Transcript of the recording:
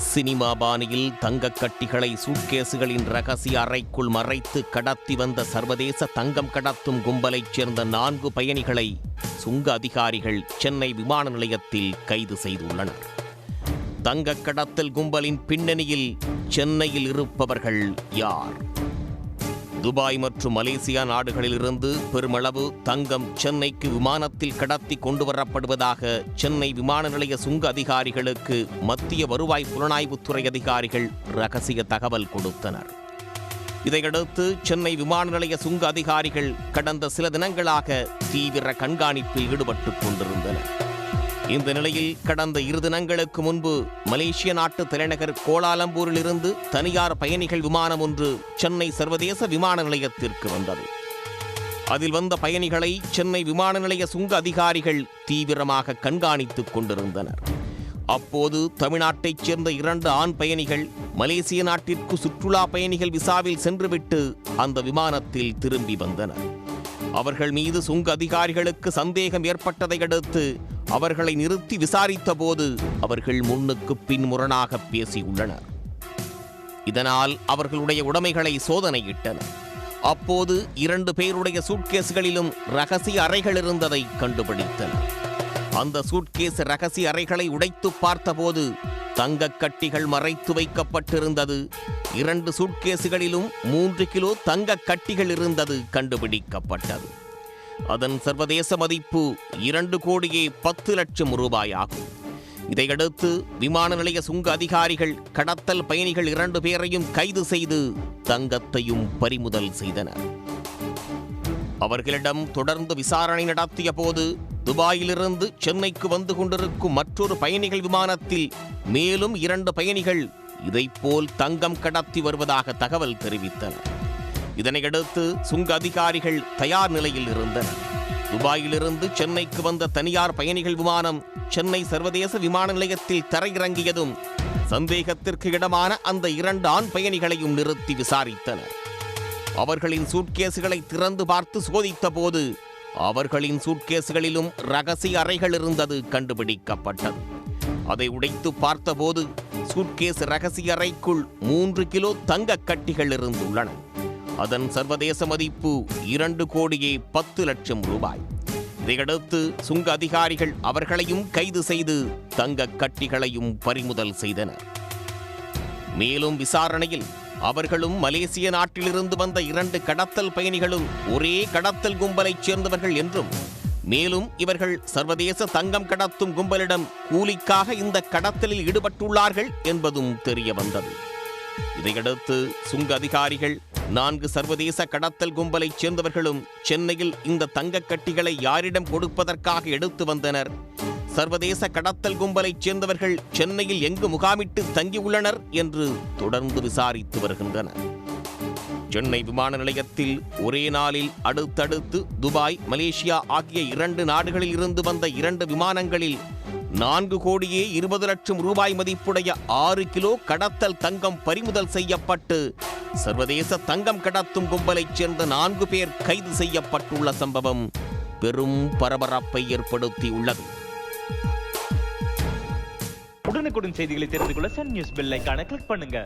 Cinema பாணியில் தங்கக் கட்டிகளை சூட்கேசுகளின் ரகசிய அறைக்குள் மறைத்து கடத்தி வந்த சர்வதேச தங்கம் கடத்தும் கும்பலைச் சேர்ந்த 4 பயணிகளை சுங்க அதிகாரிகள் சென்னை விமான நிலையத்தில் கைது செய்துள்ளனர். தங்கக் கடத்தல் கும்பலின் பின்னணியில் சென்னையில் இருப்பவர்கள் யார்? துபாய் மற்றும் மலேசியா நாடுகளிலிருந்து பெருமளவு தங்கம் சென்னைக்கு விமானத்தில் கடத்தி கொண்டு வரப்படுவதாக சென்னை விமான நிலைய சுங்க அதிகாரிகளுக்கு மத்திய வருவாய் புலனாய்வுத்துறை அதிகாரிகள் ரகசிய தகவல் கொடுத்தனர். இதையடுத்து சென்னை விமான நிலைய சுங்க அதிகாரிகள் கடந்த சில தினங்களாக தீவிர கண்காணிப்பில் ஈடுபட்டுக் கொண்டிருந்தனர். இந்த நிலையில் கடந்த 2 தினங்களுக்கு முன்பு மலேசிய நாட்டு தலைநகர் கோலாலம்பூரிலிருந்து தனியார் பயணிகள் விமானம் ஒன்று சென்னை சர்வதேச விமான நிலையத்திற்கு வந்தது. அதில் வந்த பயணிகளை சென்னை விமான நிலைய சுங்க அதிகாரிகள் தீவிரமாக கண்காணித்துக் கொண்டிருந்தனர். அப்போது தமிழ்நாட்டைச் சேர்ந்த 2 ஆண் பயணிகள் மலேசிய நாட்டிற்கு சுற்றுலா பயணிகள் விசாவில் சென்றுவிட்டு அந்த விமானத்தில் திரும்பி வந்தனர். அவர்கள் மீது சுங்க அதிகாரிகளுக்கு சந்தேகம் ஏற்பட்டதை அடுத்து அவர்களை நிறுத்தி விசாரித்த போது அவர்கள் முன்னுக்கு பின் முரணாக பேசியுள்ளனர். இதனால் அவர்களுடைய உடைமைகளை சோதனையிட்டனர். அப்போது 2 பேருடைய சூட்கேஸ்களிலும் ரகசிய அறைகள் இருந்ததை கண்டுபிடித்தனர். அந்த சூட்கேஸ் ரகசிய அறைகளை உடைத்து பார்த்தபோது தங்கக் கட்டிகள் மறைத்து வைக்கப்பட்டிருந்தது. 2 சூட்கேசுகளிலும் 3 கிலோ தங்கக் கட்டிகள் இருந்தது கண்டுபிடிக்கப்பட்டது. அதன் சர்வதேச மதிப்பு 2,10,00,000 ரூபாய் ஆகும். இதையடுத்து விமான நிலைய சுங்க அதிகாரிகள் கடத்தல் பயணிகள் 2 பேரையும் கைது செய்து தங்கத்தையும் பறிமுதல் செய்தனர். அவர்களிடம் தொடர்ந்து விசாரணை நடத்திய போது துபாயிலிருந்து சென்னைக்கு வந்து கொண்டிருக்கும் மற்றொரு பயணிகள் விமானத்தில் மேலும் 2 பயணிகள் இதைப்போல் தங்கம் கடத்தி வருவதாக தகவல் தெரிவித்தனர். இதனையடுத்து சுங்க அதிகாரிகள் தயார் நிலையில் இருந்தனர். துபாயிலிருந்து சென்னைக்கு வந்த தனியார் பயணிகள் விமானம் சென்னை சர்வதேச விமான நிலையத்தில் தரையிறங்கியதும் சந்தேகத்திற்கு இடமான அந்த 2 ஆண் பயணிகளையும் நிறுத்தி விசாரித்தனர். அவர்களின் சூட்கேசுகளை திறந்து பார்த்து சோதித்த போது அவர்களின் சூட்கேசுகளிலும் ரகசிய அறைகள் இருந்தது கண்டுபிடிக்கப்பட்டது. அதை உடைத்து பார்த்தபோது சூட்கேஸ் ரகசிய அறைக்குள் 3 கிலோ தங்கக் கட்டிகள் இருந்துள்ளன. அதன் சர்வதேச மதிப்பு 2,10,00,000 ரூபாய். இதையடுத்து சுங்க அதிகாரிகள் அவர்களையும் கைது செய்து தங்கக் கட்டிகளையும் பறிமுதல் செய்தனர். மேலும் விசாரணையில் அவர்களும் மலேசிய நாட்டிலிருந்து வந்த 2 கடத்தல் பயணிகளும் ஒரே கடத்தல் கும்பலைச் சேர்ந்தவர்கள் என்றும், மேலும் இவர்கள் சர்வதேச தங்கம் கடத்தும் கும்பலிடம் கூலிக்காக இந்த கடத்தலில் ஈடுபட்டுள்ளார்கள் என்பதும் தெரிய வந்தது. இதையடுத்து சுங்க அதிகாரிகள் 4 சர்வதேச கடத்தல் கும்பலைச் சேர்ந்தவர்களும் சென்னையில் இந்த தங்கக் கட்டிகளை யாரிடம் கொடுப்பதற்காக எடுத்து வந்தனர், சர்வதேச கடத்தல் கும்பலைச் சேர்ந்தவர்கள் சென்னையில் எங்கு முகாமிட்டு தங்கியுள்ளனர் என்று தொடர்ந்து விசாரித்து வருகின்றனர். சென்னை விமான நிலையத்தில் ஒரே நாளில் அடுத்தடுத்து துபாய், மலேசியா ஆகிய 2 நாடுகளில் இருந்து வந்த 2 விமானங்களில் 4,20,00,000 ரூபாய் மதிப்புடைய 6 கிலோ கடத்தல் தங்கம் பறிமுதல் செய்யப்பட்டு சர்வதேச தங்கம் கடத்தும் கும்பலைச் சேர்ந்த 4 பேர் கைது செய்யப்பட்டுள்ள சம்பவம் பெரும் பரபரப்பை ஏற்படுத்தியுள்ளது. உடனுக்குடன் செய்திகளை தெரிந்து கொள்ள சன் நியூஸ் பெல் ஐகானை கிளிக் பண்ணுங்க.